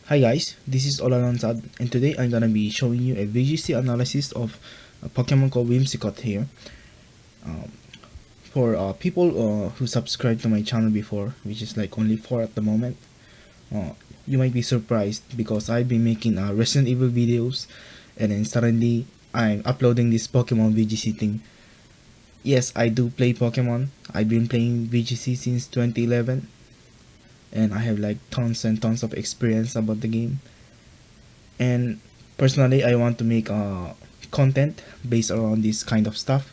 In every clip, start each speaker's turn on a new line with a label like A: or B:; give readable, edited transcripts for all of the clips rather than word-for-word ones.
A: Hi guys, this is Olalansad, and today I'm gonna be showing you a VGC analysis of a Pokemon called Whimsicott here. Um, for people who subscribed to my channel before, which is like only 4 at the moment, uh, you might be surprised because I've been making Resident Evil videos, and then suddenly I'm uploading this Pokemon VGC thing. Yes, I do play Pokemon. I've been playing VGC since 2011, and I have like tons and tons of experience about the game. And personally, I want to make content based around this kind of stuff.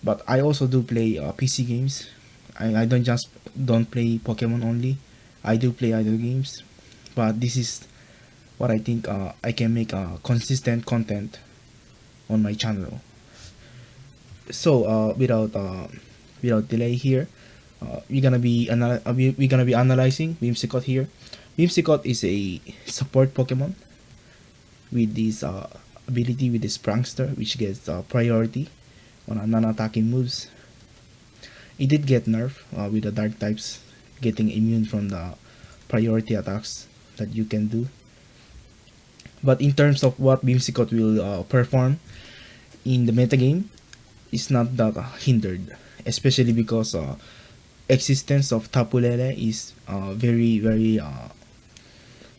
A: But I also do play PC games. I don't play Pokemon only. I do play other games, but this is what I think I can make consistent content on my channel. So without delay here, we're gonna be analyzing Whimsicott here. Whimsicott is a support Pokemon with this ability with this prankster, which gets priority on non-attacking moves. It did get nerfed with the dark types getting immune from the priority attacks that you can do. But in terms of what Whimsicott will perform in the metagame, it's not that hindered, especially because existence of Tapulele is very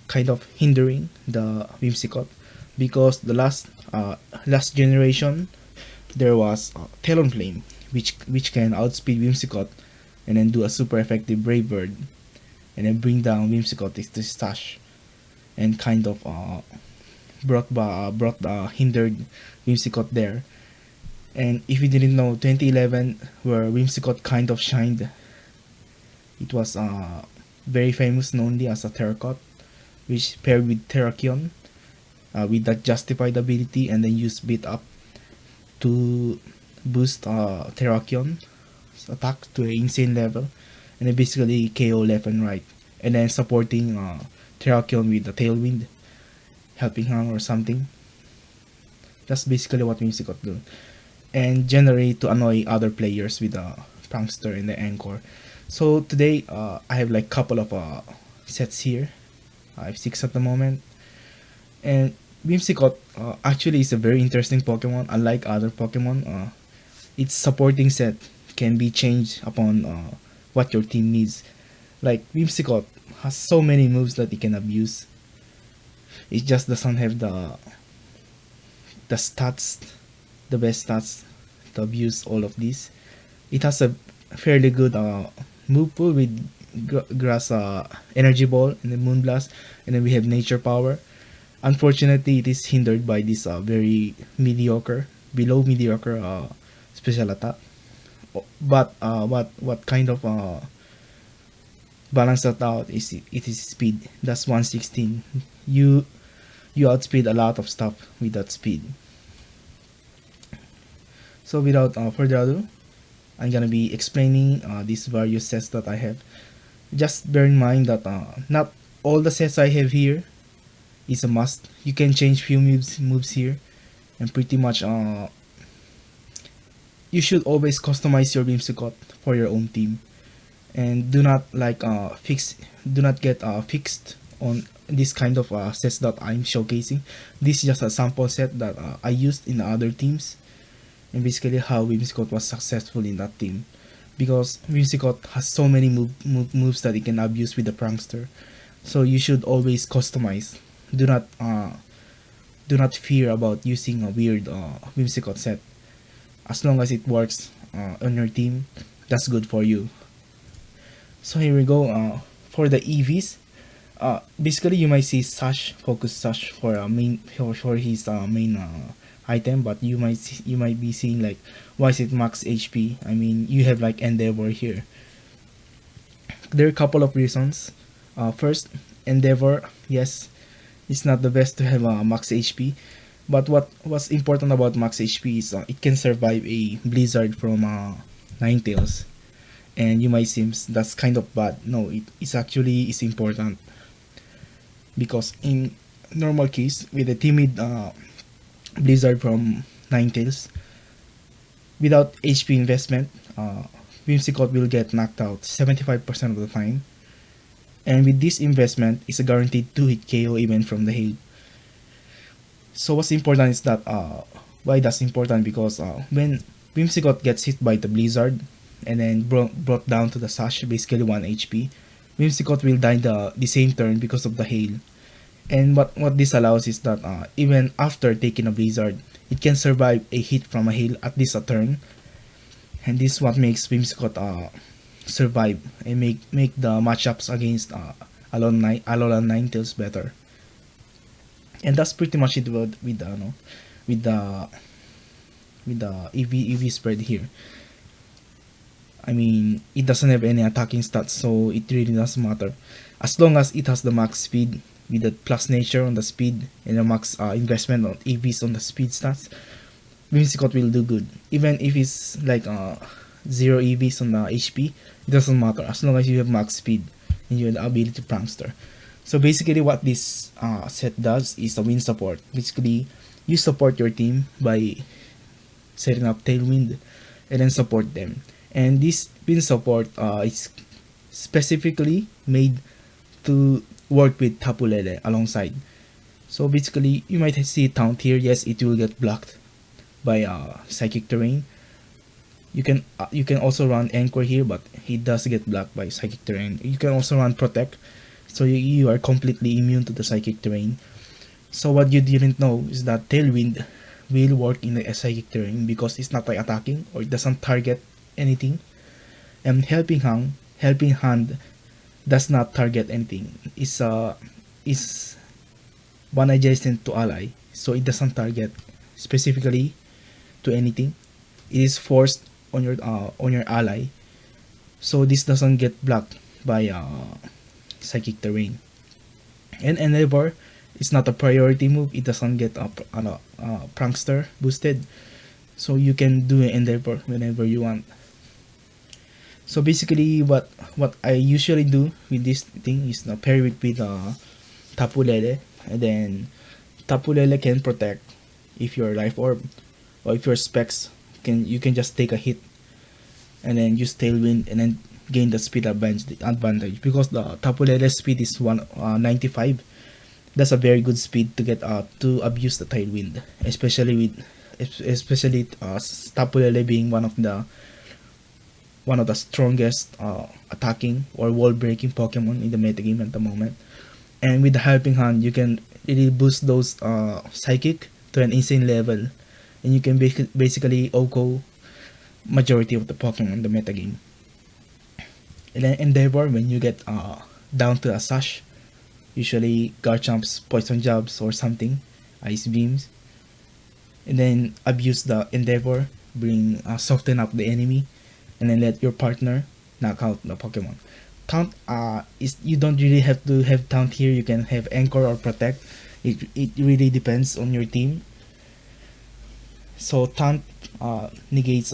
A: kind of hindering the Whimsicott, because the last generation there was Talonflame, which can outspeed Whimsicott and then do a super effective Brave Bird and then bring down Whimsicott to stash, and kind of brought hindered Whimsicott there. And if you didn't know, 2011 where Whimsicott kind of shined, it was very famous only as a Terracotta, which paired with Terrakion with that justified ability, and then use Beat Up to boost Terrakion's attack to an insane level, and then basically KO left and right, and then supporting Terrakion with the Tailwind, helping her or something. That's basically what Whimsicott do, and generate to annoy other players with the Prankster and the Anchor. So today I have like couple of sets here. I have 6 at the moment, and Whimsicott actually is a very interesting Pokemon. Unlike other Pokemon, its supporting set can be changed upon what your team needs. Like Whimsicott has so many moves that it can abuse. It just doesn't have the stats, the best stats to abuse all of these. It has a fairly good move pool with grass energy ball and then moonblast, and then we have nature power. Unfortunately, it is hindered by this very below mediocre special attack. But what kind of balance that out is it is speed. That's 116. You outspeed a lot of stuff with that speed. So without further ado, I'm gonna be explaining these various sets that I have. Just bear in mind that not all the sets I have here is a must. You can change few moves here, and pretty much you should always customize your Whimsicott for your own team, and do not get fixed on this kind of sets that I'm showcasing. This is just a sample set that I used in other teams, and basically how Whimsicott was successful in that team, because Whimsicott has so many moves that it can abuse with the prankster. So you should always customize. Do not fear about using a weird Whimsicott set. As long as it works on your team, that's good for you. So here we go. For the EVs, basically you might see focus Sash for his main item, but you might be seeing like, why is it max HP? I mean, you have like Endeavor here. There are a couple of reasons. First, Endeavor, yes, it's not the best to have max HP, but what's important about max HP is it can survive a blizzard from Ninetales. And you might seem that's kind of bad. No, it's actually is important, because in normal case with a timid blizzard from Ninetales, without HP investment, Whimsicott will get knocked out 75% of the time, And with this investment, it's a guaranteed 2-hit KO even from the hail. So what's important is that why that's important, because when Whimsicott gets hit by the blizzard and then brought down to the sash, basically 1 HP, Whimsicott will die the same turn because of the hail. And what this allows is that even after taking a blizzard, it can survive a hit from a hail at least a turn. And this is what makes Whimsicott survive and make the matchups against Alolan Ninetales better. And that's pretty much it with the EV spread here. I mean, it doesn't have any attacking stats, so it really doesn't matter. As long as it has the max speed with the plus nature on the speed and the max investment on EVs on the speed stats, Whimsicott will do good. Even if it's like 0 EVs on the HP, it doesn't matter as long as you have max speed and you have the ability to prankster. So basically what this set does is a win support. Basically, you support your team by setting up Tailwind and then support them. And this win support is specifically made to work with Tapu Lele alongside. So basically, you might see Taunt here. Yes, it will get blocked by Psychic Terrain. You can also run Anchor here, but he does get blocked by Psychic Terrain. You can also run Protect, so you are completely immune to the Psychic Terrain. So what you didn't know is that Tailwind will work in the Psychic Terrain because it's not like attacking or it doesn't target anything. And Helping Hand does not target anything. It's one adjacent to ally, so it doesn't target specifically to anything. It is forced on your ally, so this doesn't get blocked by Psychic Terrain. And Endeavor is not a priority move. It doesn't get Prankster boosted, so you can do an Endeavor whenever you want. So basically, what I usually do with this thing is pair it with Tapu Lele, and then Tapu Lele can protect if your Life Orb or if your Specs you can just take a hit and then use Tailwind and then gain the speed advantage because the Tapu Lele speed is 95. That's a very good speed to get to abuse the Tailwind, especially Tapu Lele being one of the strongest attacking or wall breaking Pokemon in the metagame at the moment. And with the Helping Hand, you can really boost those Psychic to an insane level, and you can basically OHKO majority of the Pokemon in the metagame. And then Endeavor, when you get down to a Sash, usually Garchamp's Poison Jabs or something, Ice Beams, and then abuse the Endeavor, soften up the enemy, and then let your partner knock out the Pokemon. Taunt you don't really have to have Taunt here. You can have Anchor or Protect. It really depends on your team. So Taunt negates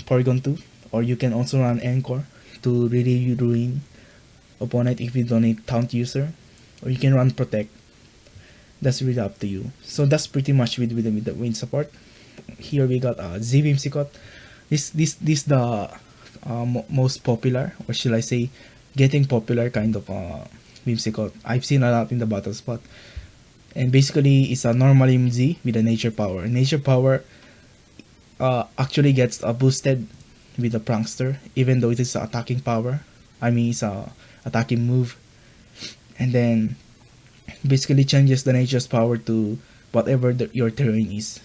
A: Porygon 2, or you can also run Anchor to really ruin opponent if you don't need Taunt user, or you can run Protect. That's really up to you. So that's pretty much with the win support. Here we got Z Whimsicott. This the most popular, or should I say, getting popular kind of Whimsicott. I've seen a lot in the battle spot, and basically it's a normal MZ with a nature power. Nature power actually gets boosted with the Prankster, even though it is an attacking power. I mean, it's a attacking move, and then basically changes the nature's power to whatever your terrain is.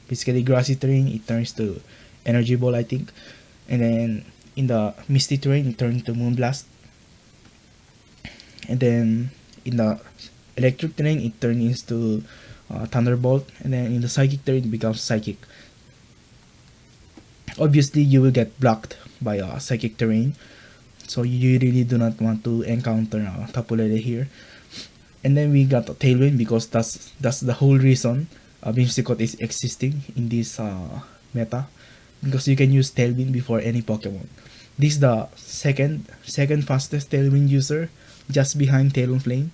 A: Basically, grassy terrain, it turns to Energy Ball, I think, and then in the misty terrain it turns to Moonblast, and then in the electric terrain it turns into Thunderbolt, and then in the psychic terrain it becomes Psychic. Obviously, you will get blocked by psychic terrain, so you really do not want to encounter Tapu Lele here. And then we got Tailwind, because that's the whole reason Whimsicott is existing in this meta, because you can use Tailwind before any Pokemon. This is the second fastest Tailwind user, just behind Talonflame.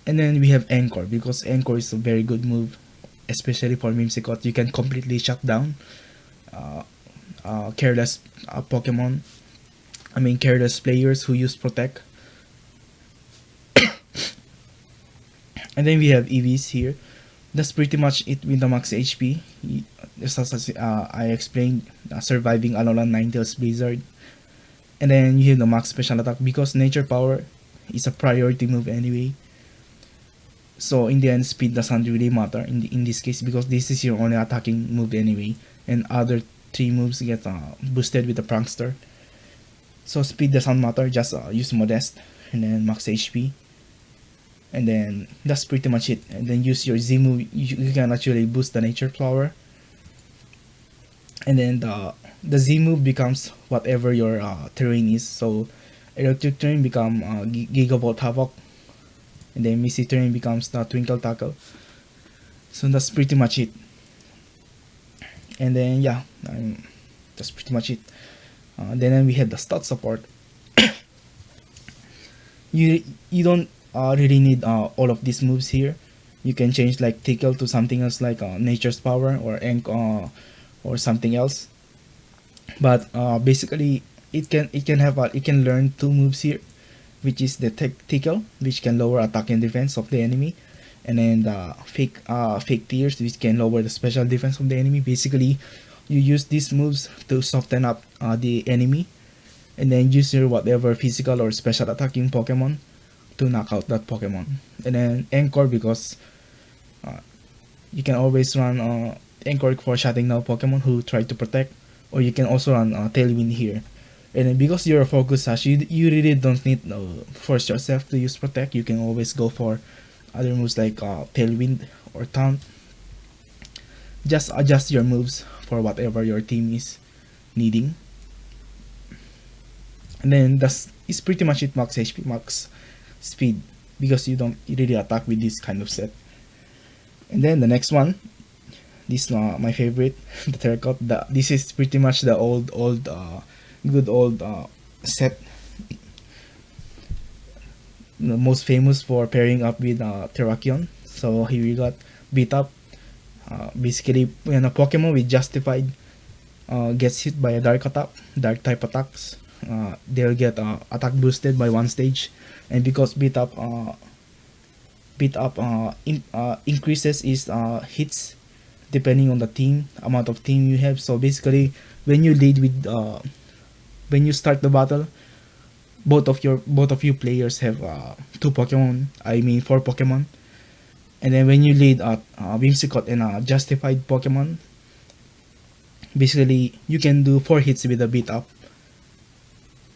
A: And then we have Anchor, because Anchor is a very good move, especially for Whimsicott. You can completely shut down careless Pokemon. I mean, careless players who use Protect. And then we have EVs here. That's pretty much it with the max HP. Just as I explained, surviving Alolan Ninetales Blizzard. And then you have the max special attack because nature power is a priority move anyway. So in the end, speed doesn't really matter in this case because this is your only attacking move anyway, and other 3 moves get boosted with the prankster. So speed doesn't matter, just use modest and then max HP. And then that's pretty much it. And then use your Z move, you can actually boost the nature flower. And then the Z move becomes whatever your terrain is. So electric terrain become Gigavolt Havoc, and then Misty terrain becomes the Twinkle Tackle. So that's pretty much it. And then yeah, that's pretty much it. Then we have the stat support. you don't really need all of these moves here. You can change like Tickle to something else like Nature's Power or or something else. But basically, it can learn 2 moves here, which is the Tickle, which can lower attack and defense of the enemy, and then the fake tears, which can lower the special defense of the enemy. Basically, you use these moves to soften up the enemy, and then use your whatever physical or special attacking Pokemon to knock out that Pokemon. And then Encore, because you can always run Encore for shutting down Pokemon who try to protect, or you can also run Tailwind here. And then because you're a focus sash, you really don't need to force yourself to use protect. You can always go for other moves like Tailwind or Taunt. Just adjust your moves for whatever your team is needing. And then is pretty much it. Max HP, max speed, because you don't really attack with this kind of set. And then the next one, this my favorite, the Terracotta. This is pretty much the good old set, the most famous for pairing up with Terrakion. So here we got beat up. Basically, when a Pokemon with Justified gets hit by a dark type attacks, they'll get attack boosted by 1 stage. And because beat up increases its hits depending on the amount of team you have. So basically, when you lead with when you start the battle, both of you players have 2 Pokemon. I mean 4 Pokemon. And then when you lead Whimsicott and a Justified Pokemon, basically you can do 4 hits with a beat up,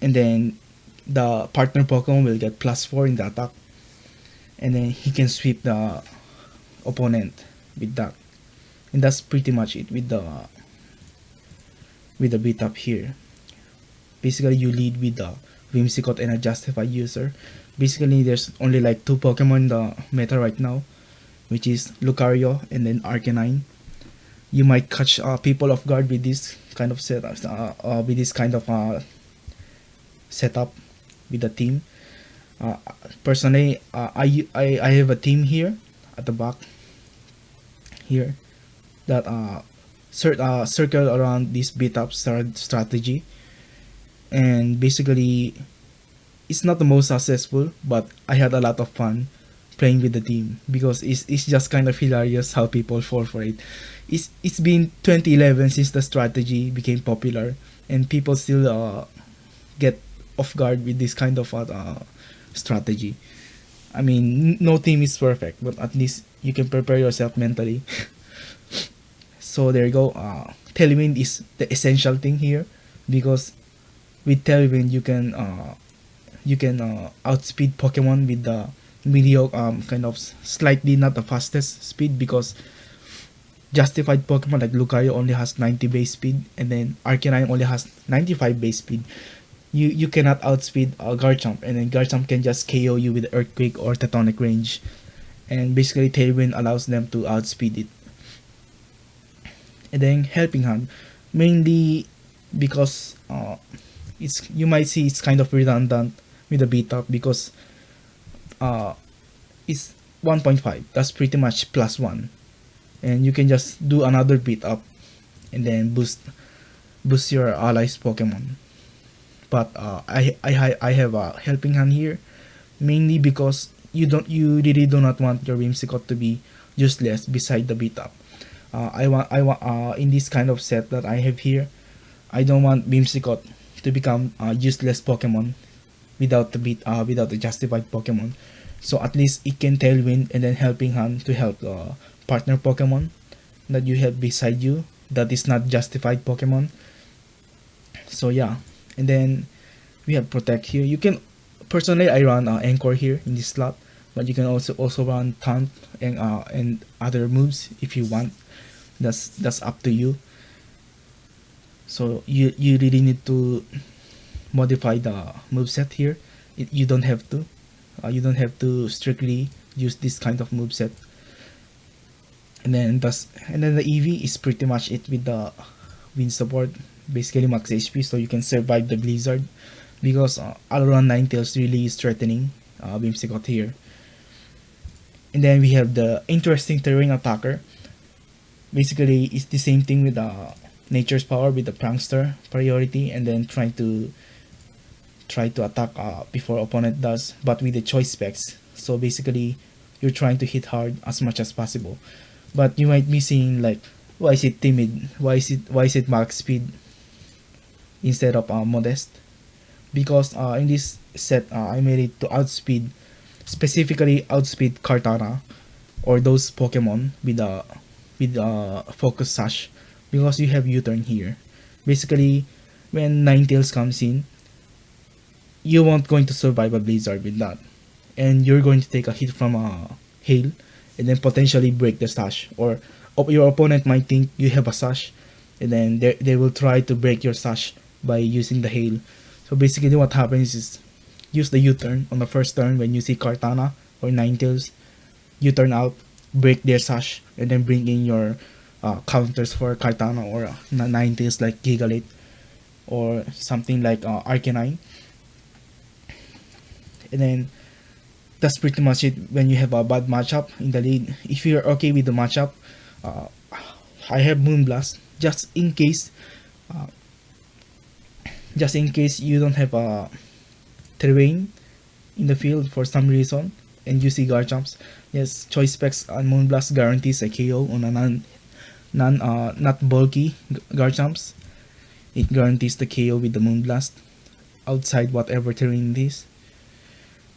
A: and then the partner Pokemon will get +4 in the attack, and then he can sweep the opponent with that. And that's pretty much it with the beat up here. Basically, you lead with the Whimsicott and a Justified user. Basically, there's only like 2 Pokemon in the meta right now, which is Lucario and then Arcanine. You might catch people off guard with this kind of setup, setup with the team. Personally, I have a team here at the back here that circle around this beat up strategy, and basically it's not the most successful, but I had a lot of fun playing with the team because it's just kind of hilarious how people fall for it. It's been 2011 since the strategy became popular, and people still get off guard with this kind of strategy. I mean, no team is perfect, but at least you can prepare yourself mentally. So there you go. Tailwind is the essential thing here, because with Tailwind you can outspeed Pokemon with the mediocre kind of slightly not the fastest speed, because Justified Pokemon like Lucario only has 90 base speed, and then Arcanine only has 95 base speed. You cannot outspeed Garchomp, and then Garchomp can just KO you with Earthquake or Tectonic Range, and basically Tailwind allows them to outspeed it. And then Helping Hand, mainly because you might see it's kind of redundant with the beat up, because it's 1.5. That's pretty much +1, and you can just do another beat up and then boost your allies Pokemon. But I have a Helping Hand here, mainly because you really do not want your Whimsicott to be useless beside the beat up. I want in this kind of set that I have here, I don't want Whimsicott to become a useless Pokemon without the justified Pokemon. So at least it can Tailwind and then Helping Hand to help partner Pokemon that you have beside you that is not justified Pokemon. So yeah, and then we have Protect here. You can personally I run Anchor here in this slot, but you can also run Taunt and other moves if you want. That's up to you. So you really need to modify the moveset here. You don't have to. You don't have to strictly use this kind of moveset. And then the EV is pretty much it with the wind support. Basically max HP, so you can survive the blizzard because all around Ninetales really is threatening Whimsicott here. And then we have the interesting terrain attacker. Basically, it's the same thing with Nature's Power with the Prankster priority, and then try to attack before opponent does, but with the choice specs. So basically, you're trying to hit hard as much as possible. But you might be seeing like, why is it timid? Why is it max speed instead of modest? Because in this set, I made it to specifically outspeed Kartana or those Pokemon with Focus Sash, because you have U-turn here. Basically, when Ninetales comes in, you won't going to survive a blizzard with that, and you're going to take a hit from a hail and then potentially break the sash, or your opponent might think you have a sash and then they will try to break your sash by using the hail. So basically what happens is use the U-turn on the first turn when you see Kartana or Ninetales. U-turn out, break their sash, and then bring in your counters for Kartana or Ninetales like Gigalith or something like Arcanine. And then that's pretty much it when you have a bad matchup in the lead. If you're okay with the matchup, I have Moonblast just in case you don't have a terrain in the field for some reason and you see Garchomps. Yes, choice specs on Moonblast guarantees a KO on a not bulky Garchomps. It guarantees the KO with the Moonblast outside whatever terrain it is.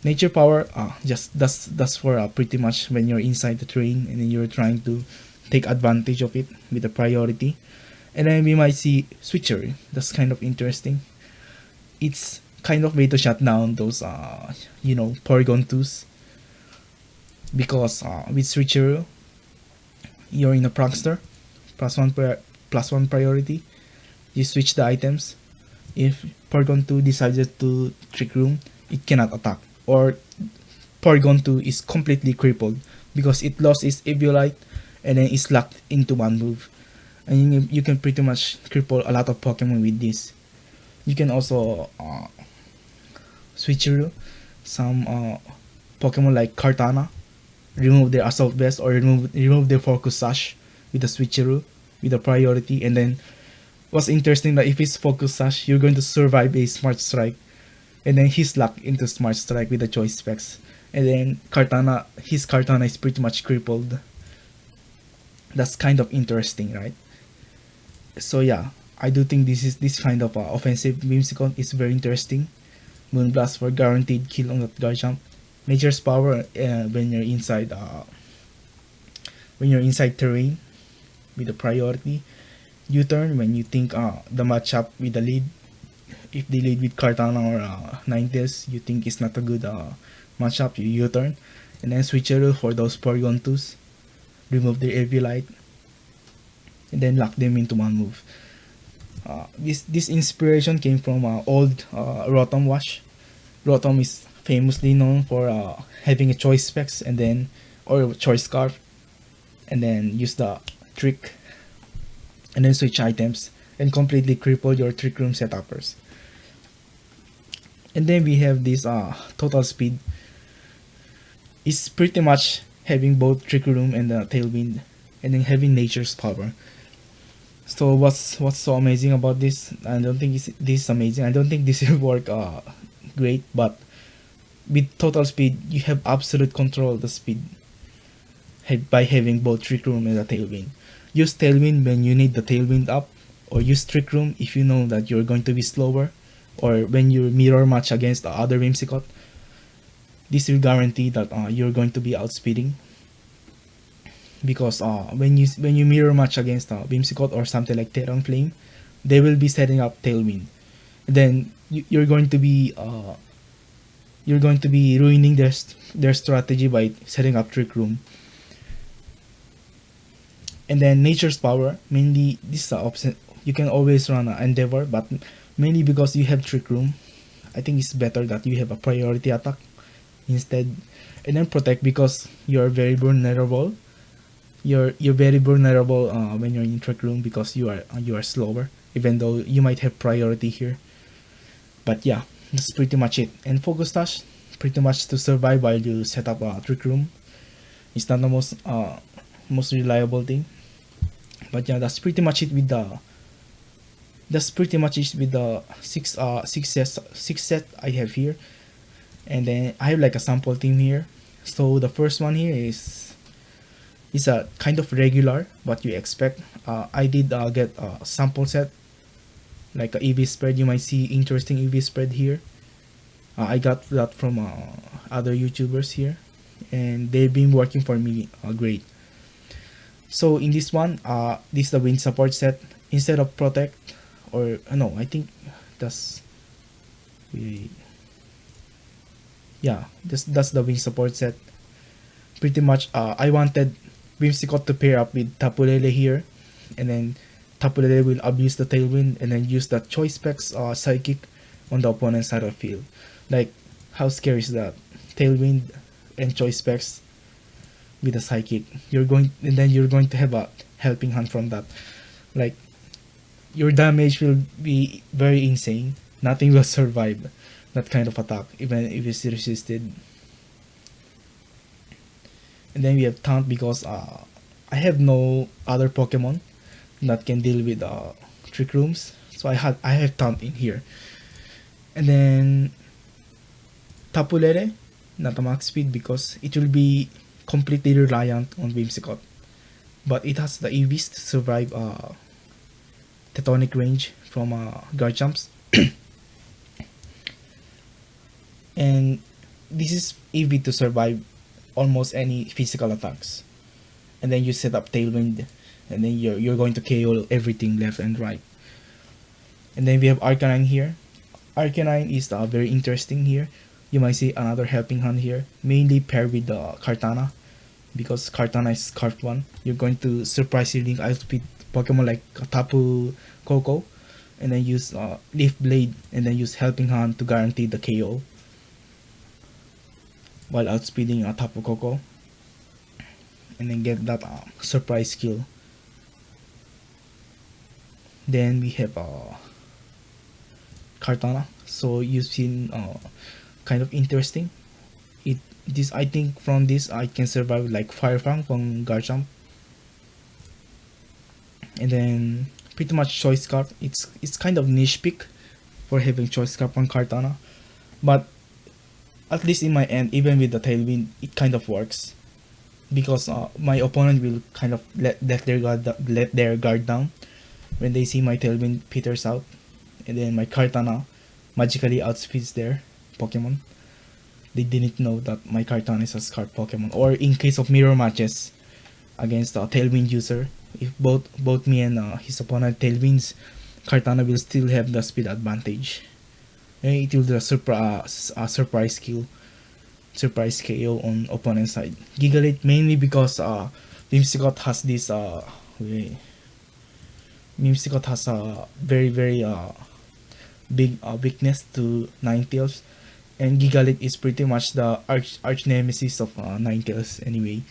A: Nature Power, that's for pretty much when you're inside the terrain and then you're trying to take advantage of it with the priority. And then we might see Switchery. That's kind of interesting. It's kind of way to shut down those Porygon 2s, because with Switcheroo you're in a Prankster plus one priority. You switch the items. If Porygon 2 decided to Trick Room, it cannot attack, or Porygon 2 is completely crippled because it lost its Eviolite and then is locked into one move. And you can pretty much cripple a lot of Pokemon with this. You can also Switcheroo some Pokemon like Kartana, remove their Assault Vest or remove their Focus Sash with the Switcheroo with a priority. And then what's interesting that if it's Focus Sash, you're going to survive a Smart Strike, and then he's locked into Smart Strike with the choice specs. And then his Kartana is pretty much crippled. That's kind of interesting, right? So yeah, I do think this kind of offensive Whimsicott is very interesting. Moonblast for guaranteed kill on that Garchomp. Nature's Power when you're inside terrain with the priority. U-turn when you think the matchup with the lead, if they lead with Kartana or Ninetales, you think it's not a good matchup, you U-turn. And then Switcheroo for those Porygon 2s, remove their Eviolite, and then lock them into one move. This inspiration came from old Rotom Wash. Rotom is famously known for having a choice specs or choice scarf, and then use the trick and then switch items and completely cripple your Trick Room setuppers. And then we have this total speed. It's pretty much having both Trick Room and the Tailwind, and then having Nature's Power. So what's so amazing about this? I don't think this is amazing. I don't think this will work great, but with total speed, you have absolute control of the speed by having both Trick Room and the Tailwind. Use Tailwind when you need the Tailwind up, or use Trick Room if you know that you're going to be slower, or when you mirror match against the other Whimsicott. This will guarantee that you're going to be outspeeding, because when you mirror match against Whimsicott or something like Terran Flame, they will be setting up Tailwind. Then you're going to be ruining their strategy by setting up Trick Room. And then Nature's Power, mainly this is the option. You can always run Endeavor, but mainly because you have Trick Room, I think it's better that you have a priority attack instead. And then Protect, because you're very vulnerable. You're very vulnerable when you're in Trick Room, because you are slower, even though you might have priority here. But yeah, that's pretty much it. And Focus Touch, pretty much to survive while you set up a Trick Room. It's not the most reliable thing. But yeah, that's pretty much it with the six set I have here. And then I have like a sample team here. So the first one here is a kind of regular, what you expect. I did get a sample set, like a EV spread. You might see interesting EV spread here. I got that from other YouTubers here, and they've been working for me great. So in this one, this is the wind support set. Instead of Protect, or no, I think that's that's the wing support set. Pretty much, I wanted Whimsicott to pair up with Tapulele here, and then Tapulele will abuse the Tailwind and then use the Choice Specs Psychic on the opponent's side of the field. Like, how scary is that? Tailwind and Choice Specs with a Psychic. You're going to have a helping hand from that. Like, your damage will be very insane. Nothing will survive that kind of attack, even if it's resisted. And then we have Taunt, because I have no other Pokemon that can deal with Trick Rooms, so I have Taunt in here. And then Tapulere, not a max speed, because it will be completely reliant on Whimsicott, but it has the EVs to survive Tectonic range from Garchamps. And this is EV to survive almost any physical attacks. And then you set up Tailwind, and then you're going to KO everything left and right. And then we have Arcanine here. Arcanine is very interesting here. You might see another helping hand here, mainly paired with the Kartana, because Kartana is Scarf 1. You're going to surprisingly outspeed Pokemon like Tapu Koko, and then use Leaf Blade, and then use Helping Hand to guarantee the KO while outspeeding Tapu Koko, and then get that surprise kill. Then we have Kartana. So you've seen kind of interesting. I think from this I can survive like Fire Fang from Garchomp. And then pretty much Choice Scarf. It's kind of niche pick for having Choice Scarf on Kartana, but at least in my end, even with the Tailwind, it kind of works, because my opponent will kind of let their guard down when they see my Tailwind peters out, and then my Kartana magically outspeeds their Pokemon. They didn't know that my Kartana is a Scarf Pokemon. Or in case of mirror matches against a Tailwind user, if both me and his opponent Tailwinds, Kartana will still have the speed advantage. And it will do a surprise kill, surprise KO on opponent's side. Gigalith, mainly because Whimsicott has this Whimsicott has a very big weakness to Ninetales, and Gigalith is pretty much the arch nemesis of Ninetales anyway,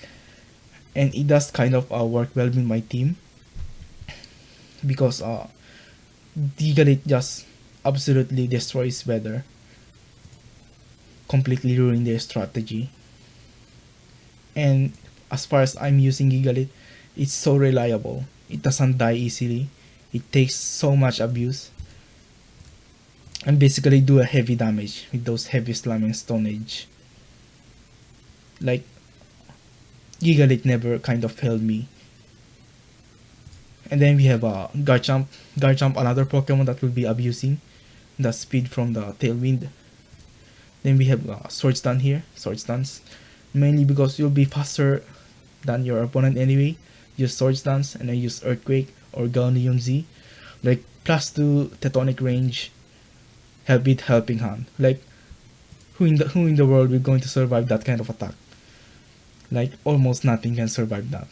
A: and it does kind of work well with my team, because Gigalith just absolutely destroys weather, completely ruining their strategy. And as far as I'm using Gigalith, it's so reliable. It doesn't die easily. It takes so much abuse. and basically do a heavy damage with those heavy slamming Stone Age. Like, Gigalith never kind of failed me. And then we have Garchomp. Garchomp, another Pokemon that will be abusing the speed from the Tailwind. Then we have Swords Dance here. Swords Dance. Mainly because you'll be faster than your opponent anyway. Use Swords Dance and then use Earthquake or Galleon Z. Like, +2 Tectonic range. Help with Helping Hand. Like, who in the world will going to survive that kind of attack? Like, almost nothing can survive that.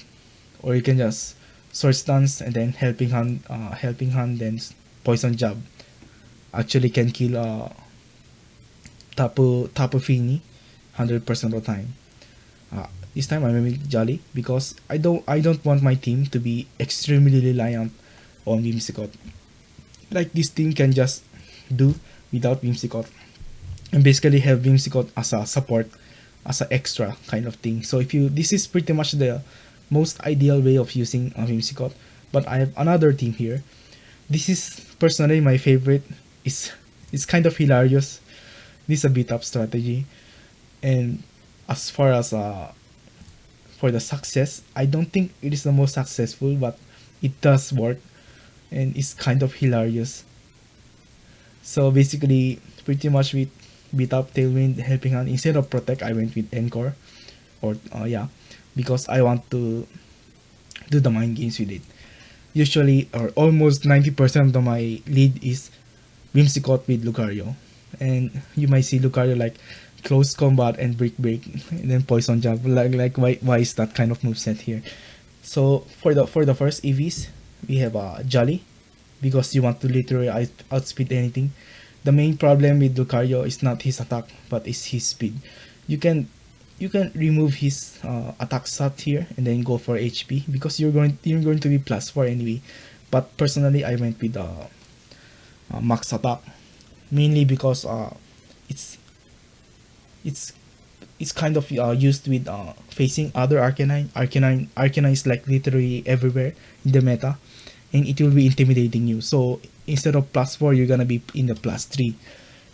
A: Or you can just Swords Dance and then Helping Hand, then Poison Jab. Actually can kill Tapu Fini 100% of the time. This time I'm with Jolly because I don't want my team to be extremely reliant on Whimsicott. Like, this team can just do without Whimsicott, and basically have Whimsicott as a support, as an extra kind of thing. So this is pretty much the most ideal way of using Whimsicott. But I have another team here. This is personally my favorite. It's kind of hilarious. This is a beat up strategy, and as far as for the success, I don't think it is the most successful, but it does work, and it's kind of hilarious. So basically, pretty much with beat up, Tailwind, Helping Hand, instead of Protect, I went with Encore, or because I want to do the mind games with it. Usually, or almost 90% of my lead is Whimsicott with Lucario, and you might see Lucario like close combat and break, and then Poison Jab. Like why is that kind of moveset here? So for the first EVs, we have Jolly, because you want to literally outspeed anything. The main problem with Lucario is not his attack, but is his speed. You can remove his attack stat here and then go for HP, because you're going to be +4 anyway. But personally, I went with max attack, mainly because it's kind of used with facing other Arcanine. Arcanine is like literally everywhere in the meta, and it will be intimidating you. So instead of +4, you're gonna be in the +3,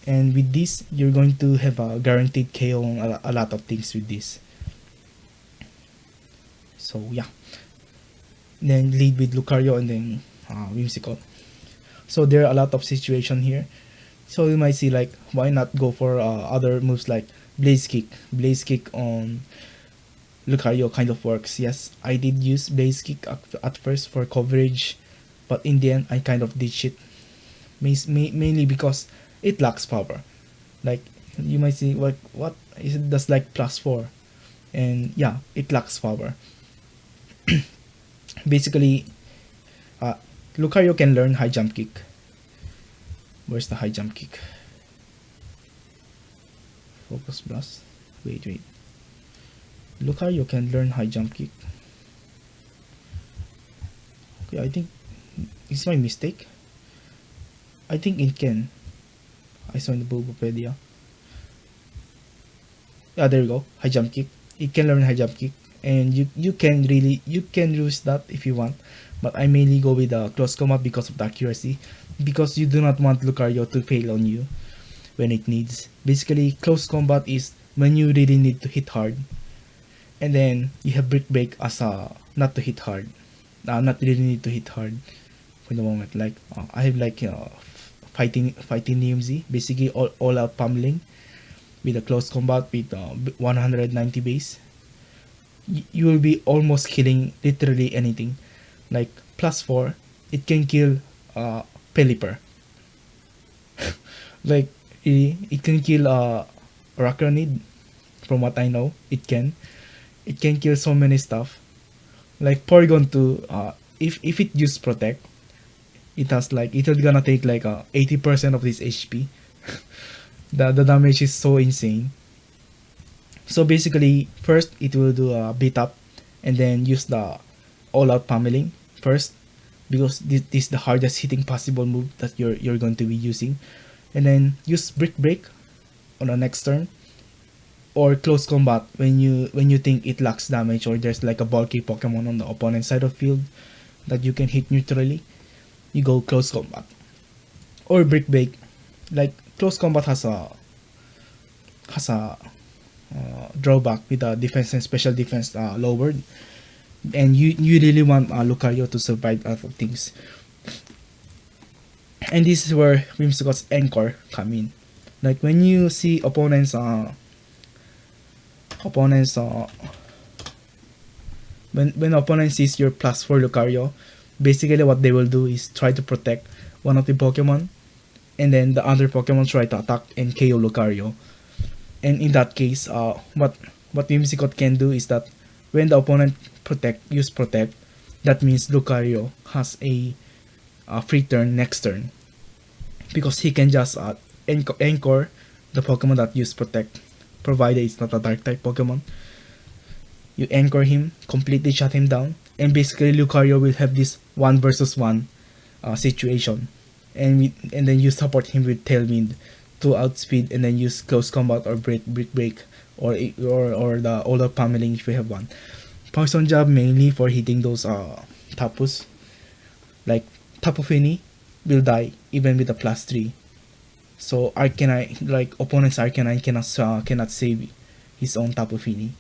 A: and with this, you're going to have a guaranteed KO on a lot of things with this. So yeah, then lead with Lucario and then Whimsicott. So there are a lot of situations here. So you might see like, why not go for other moves like Blaze Kick. Blaze Kick on Lucario kind of works. Yes, I did use Blaze Kick at first for coverage, but in the end I kind of ditched it, mainly because it lacks power. Like, you might see like, what is it, that's like +4, and yeah, it lacks power. Basically, Lucario can learn high jump kick. Where's the high jump kick? Focus blast. Wait. Lucario can learn high jump kick. Okay, I think it's my mistake. I think it can. I saw in the Bulbapedia. Yeah, there we go. High jump kick. It can learn high jump kick, and you can use that if you want. But I mainly go with the close combat because of the accuracy, because you do not want Lucario to fail on you when it needs. Basically, close combat is when you really need to hit hard, and then you have Brick Break as a not to hit hard, not really need to hit hard for the moment. Like I have like fighting DMZ, basically all out pummeling with a close combat with 190 base. You will be almost killing literally anything. Like +4, it can kill Pelipper. Like it can kill Arachnid. From what I know, it can kill so many stuff. Like Porygon 2, if it use Protect, it has like, it's gonna take like 80% of this HP. the damage is so insane. So basically, first it will do a beat up, and then use the all out pummeling first, because this is the hardest hitting possible move that you're going to be using, and then use Brick Break on the next turn, or close combat when you think it lacks damage, or there's like a bulky Pokemon on the opponent side of field that you can hit neutrally. You go close combat or Brick Break like close combat has a drawback with the defense and special defense lowered, and you really want Lucario to survive out of things. And this is where Whimsicott's anchor come in. Like when you see opponents when opponent sees your +4 Lucario, basically what they will do is try to protect one of the Pokemon, and then the other Pokemon try to attack and KO Lucario. And in that case, what Whimsicott can do is that when the opponent use protect, that means Lucario has a free turn next turn, because he can just anchor the Pokemon that use protect, provided it's not a dark type Pokemon. You anchor him, completely shut him down, and basically Lucario will have this 1 versus 1 situation, and then you support him with Tailwind to outspeed, and then use close combat or break, or the older pummeling if you have one. Poison Jab mainly for hitting those Tapus. Like Tapu Fini will die even with a +3. So Arcanine, like opponent's Arcanine cannot save his own Tapu Fini.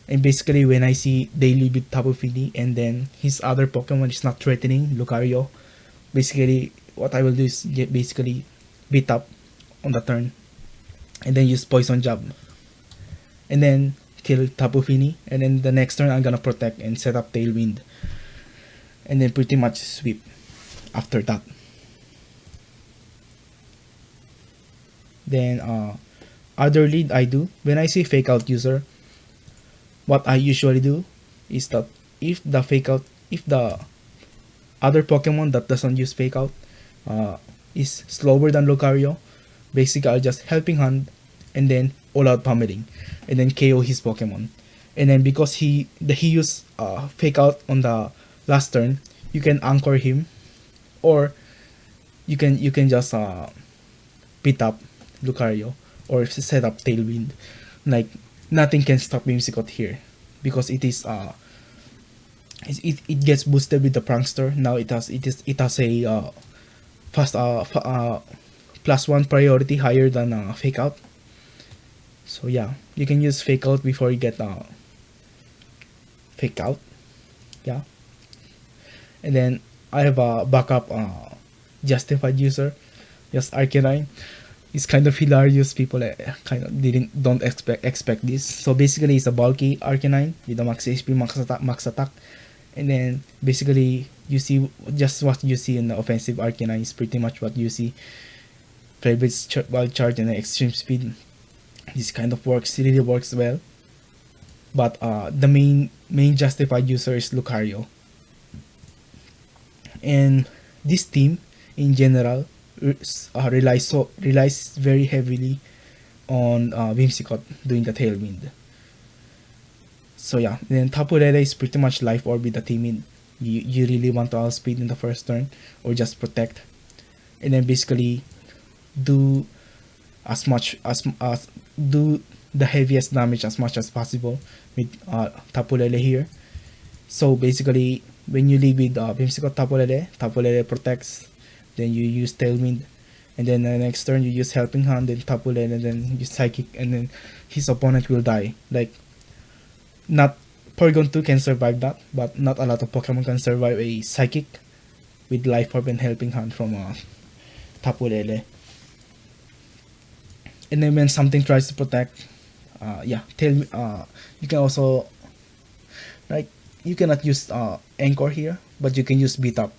A: And basically when I see daily with Tapu Fini and then his other Pokemon is not threatening Lucario, basically what I will do is basically beat up on the turn, and then use Poison Jab, and then kill Tapu Fini, and then the next turn I'm gonna protect and set up Tailwind, and then pretty much sweep after that. Then other lead I do, when I see fake out user, what I usually do is that if the other Pokemon that doesn't use fake out is slower than Lucario, basically I'll just helping hand and then all out pummeling, and then KO his Pokemon. And then because he used fake out on the last turn, you can anchor him, or you can just beat up Lucario or set up Tailwind. Like nothing can stop Whimsicott here, because it gets boosted with the Prankster. Now it has a fast +1 priority higher than fake out. So yeah, you can use fake out before you get fake out. Yeah. And then I have a backup justified user, just Arcanine. It's kind of hilarious. People kind of don't expect this. So basically, it's a bulky Arcanine with a max HP, max attack, and then basically you see just what you see in the offensive Arcanine is pretty much what you see. Favorite wild charge and extreme speed. This kind of really works well. But the main justified user is Lucario. And this team in general relies very heavily on Whimsicott doing the Tailwind. So yeah, then Tapu Lele is pretty much life orb with the Timid. You really want to outspeed in the first turn or just protect, and then basically do do the heaviest damage as much as possible with Tapu Lele here. So basically, when you leave with Whimsicott Tapu Lele protects, then you use Tailwind, and then the next turn you use Helping Hand, then Tapu Lele, and then use Psychic, and then his opponent will die. Like, not Porygon 2 can survive that, but not a lot of Pokemon can survive a Psychic with Life Orb and Helping Hand from Tapu Lele. And then when something tries to protect, you can also, like, you cannot use Anchor here, but you can use Beat Up.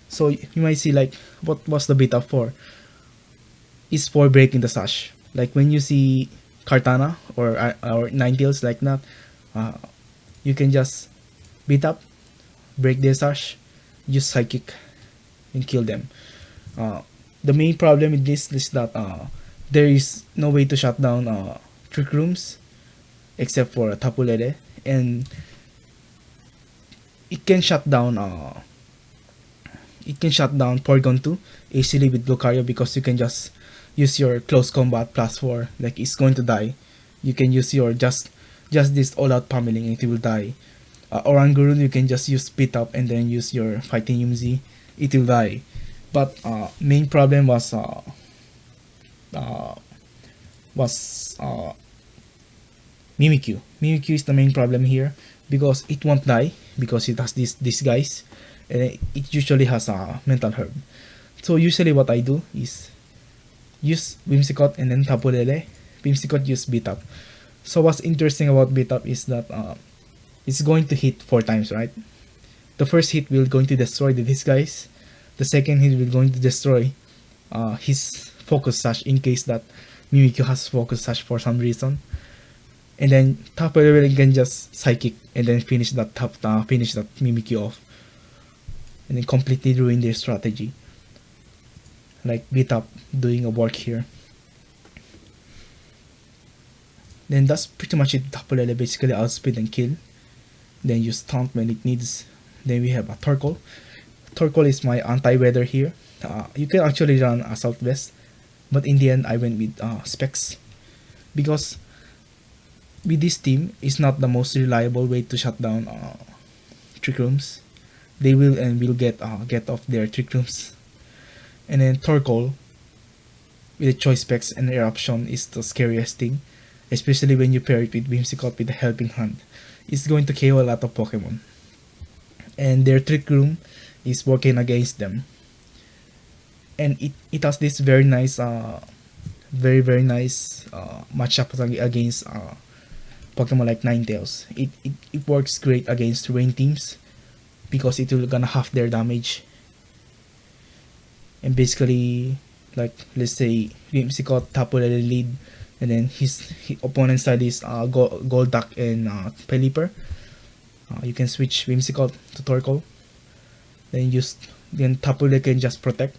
A: So you might see, like, what's the Beat Up for? It's for breaking the sash. Like when you see Kartana or Ninetales like that, you can just beat up, break their sash, use Psychic, and kill them. The main problem with this is that there is no way to shut down Trick Rooms except for Tapu Lele, and it can shut down Porygon 2 easily with Lucario, because you can just use your close combat +4, like it's going to die. You can use your just this all out pummeling and it will die. Oranguru, you can just use Beat Up and then use your Fighting Whimsy, it will die. But main problem was uh, was Mimikyu. Mimikyu is the main problem here because it won't die because it has this guys, and it usually has a mental herb. So usually what I do is use Whimsicott and then Tapu Lele. Whimsicott use beat up. So what's interesting about beat up is that it's going to hit 4 times, right? The first hit will going to destroy this guys. The second hit will going to destroy his focus sash in case that Mimikyu has focus sash for some reason. And then Tapu Lele can just psychic and then finish that Mimikyu off. And then completely ruin their strategy. Like beat up doing a work here. Then that's pretty much it. Tapu Lele basically outspeed and kill. Then you stunt when it needs. Then we have a Torkoal. Torkoal is my anti-weather here. You can actually run Assault Vest, but in the end I went with Specs because with this team it's not the most reliable way to shut down Trick Rooms. They will get off their Trick Rooms. And then Torkoal with the Choice Specs and Eruption is the scariest thing, especially when you pair it with Whimsicott with the Helping Hand. It's going to KO a lot of Pokemon. And their Trick Room is working against them. And it has this very nice very nice matchup against Pokemon like Ninetales. It works great against rain teams because it will gonna half their damage. And basically, like let's say Whimsicott Tapu Lele lead, and then his opponent side is Golduck and Pelipper. You can switch Whimsicott to Torkoal. Then Tapu Lele can just protect,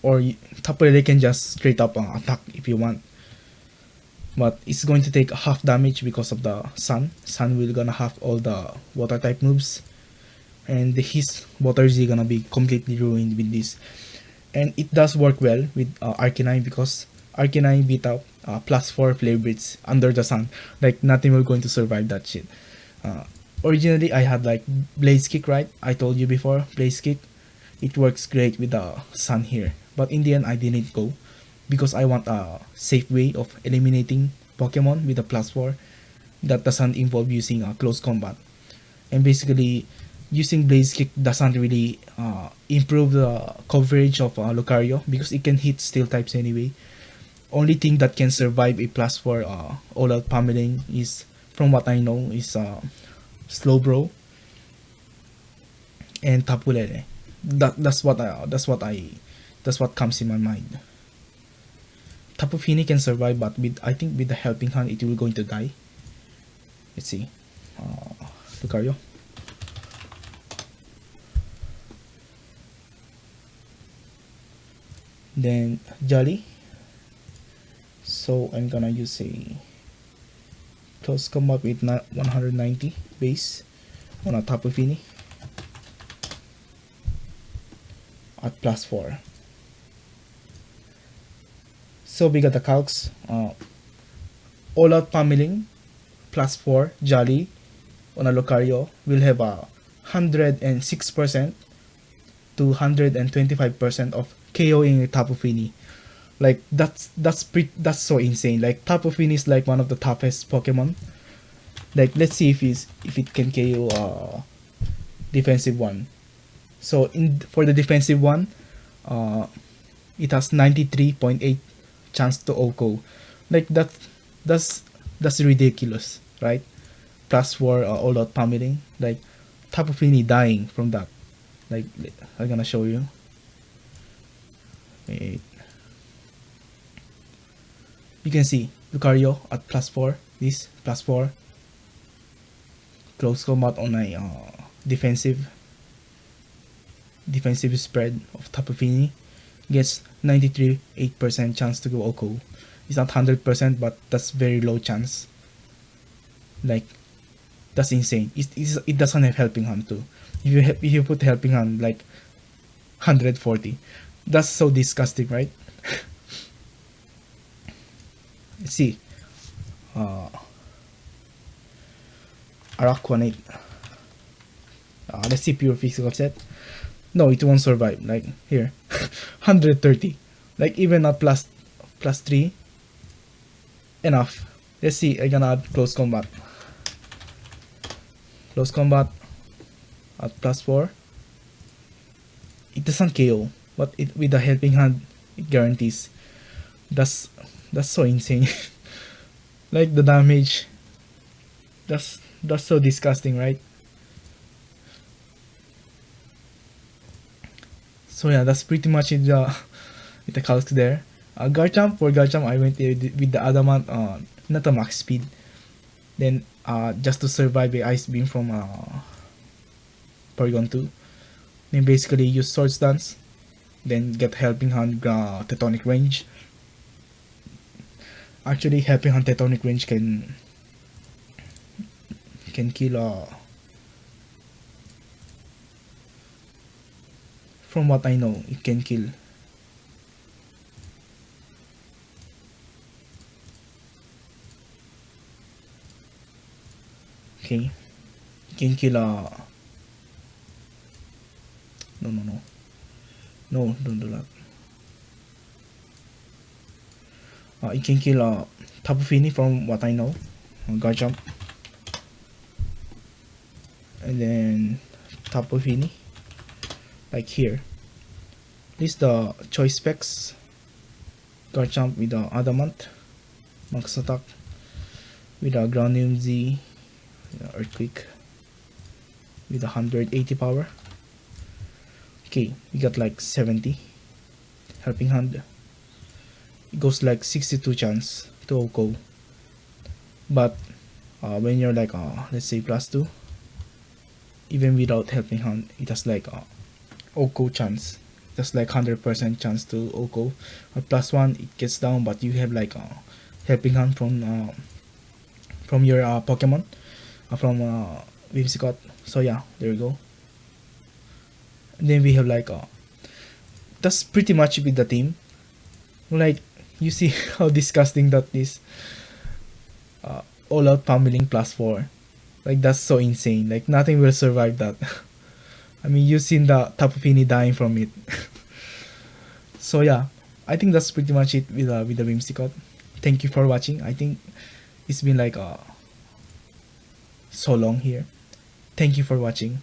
A: or Tapu Lele can just straight up attack if you want. But it's going to take half damage because of the Sun. Sun will gonna have all the water type moves, and his Water Z gonna be completely ruined with this. And it does work well with Arcanine because Arcanine beat up +4 Flare Blitz under the Sun. Like nothing will going to survive that shit. Originally I had like Blaze Kick, right? I told you before, Blaze Kick. It works great with the Sun here. But in the end I didn't go because I want a safe way of eliminating Pokemon with a +4 that doesn't involve using close combat. And basically using Blaze Kick doesn't really improve the coverage of Lucario because it can hit steel types anyway. Only thing that can survive a +4 all out pummeling is, from what I know, is Slowbro and Tapu Lele. That's what comes in my mind. Tapu Fini can survive, but I think with the Helping Hand it will going to die. Let's see. Lucario. Then Jolly. So I'm gonna use a close combat with 190 base on a Tapu Fini at +4. So we got the calcs. All out pummeling +4 Jolly on a Lucario will have a 106% to 125% of KOing a Tapu Fini. Like that's so insane. Like Tapu Fini is like one of the toughest Pokemon. Like let's see if it can KO defensive one. So for the defensive one, it has 93.8 chance to OHKO. Like that's ridiculous, right? +4 all out pummeling. Like Tapu Fini dying from that. Like I'm gonna show you. Wait. You can see Lucario at +4. This +4. Close combat on a defensive spread of Tapu Fini gets 93.8% chance to go OHKO. It's not 100%, but that's very low chance. Like that's insane. It doesn't have Helping Hand too. If you put Helping Hand like 140, that's so disgusting, right? Let's see. Araquanate. Let's see pure physical set. No, it won't survive. Like here, 130. Like even a plus 3 enough. Let's see. I'm gonna add close combat. Close combat at plus 4. It doesn't KO, but it with the helping hand it guarantees. That's that's so insane. Like the damage. That's so disgusting, right? So yeah, that's pretty much it. With the calcs there. Guard jump, for guard jump, I went with the adamant, not a max speed. Then just to survive the ice beam from Porygon 2. Then basically use sword stance. Then get helping hand tectonic range. Actually, helping hand tectonic range can kill from what I know, it can kill. Okay, it can kill no, don't do that. It can kill Tapu Fini from what I know. Guard jump. And then Tapu Fini. Like here. This the choice specs. Guard jump with the adamant. Max attack. With the ground Z. Earthquake. With 180 power. Okay, we got like 70. Helping hand. It goes like 62 chance to OHKO. But when you're like let's say plus 2, even without helping hand, it has like OHKO chance. That's like 100% chance to OHKO. Or plus 1, it gets down, but you have like helping hand from your Pokemon, from Whimsicott. So yeah, there you go. And then we have like that's pretty much with the team. Like you see how disgusting that is. All out pummeling plus 4. Like that's so insane. Like nothing will survive that. I mean, you've seen the Tapu Fini dying from it. So yeah, I think that's pretty much it with the Whimsicott. Thank you for watching. I think it's been like so long here. Thank you for watching.